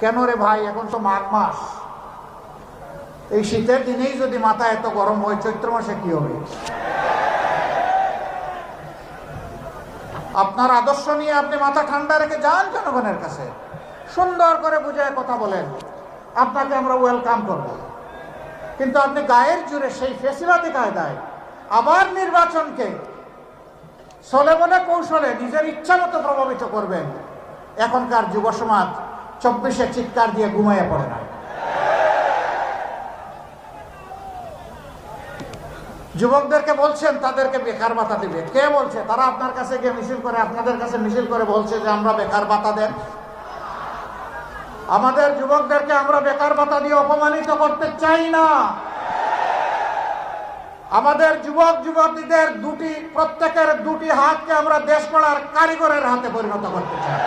কেন রে ভাই, এখন তো মাঘ মাস, এই শীতের দিনেই যদি মাথা এত গরম হয়, চৈত্র মাসে কি হবে? আপনার আদর্শ নিয়ে আপনি মাথা ঠান্ডা রেখে যান জনগণের কাছে, সুন্দর করে বুঝায় কথা বলেন, আপনাকে আমরা ওয়েলকাম করব। কিন্তু আপনি গায়ের জোরে সেই ফেসিবাদী কায়দায় আবার নির্বাচনকে ছলে বলে কৌশলে নিজের ইচ্ছা মতো প্রভাবিত করবেন, এখনকার যুব সমাজ 24-এ চিৎকার দিয়ে ঘুমাইয়া পড়ে না। যুবকদেরকে বলছেন তাদেরকে বেকার ভাতা দিবে, কে বলছে? তারা আপনার কাছে গিয়ে মিছিল করে, আপনাদের কাছে মিছিল করে বলছে যে আমরা বেকার ভাতা দেন। আমাদের যুবকদেরকে আমরা বেকার ভাতা দিয়ে অপমানিত করতে চাই না। আমাদের যুবক যুবতীদের প্রত্যেকের দুটি হাতকে আমরা দেশ গড়ার কারিগরের হাতে পরিণত করতে চাই।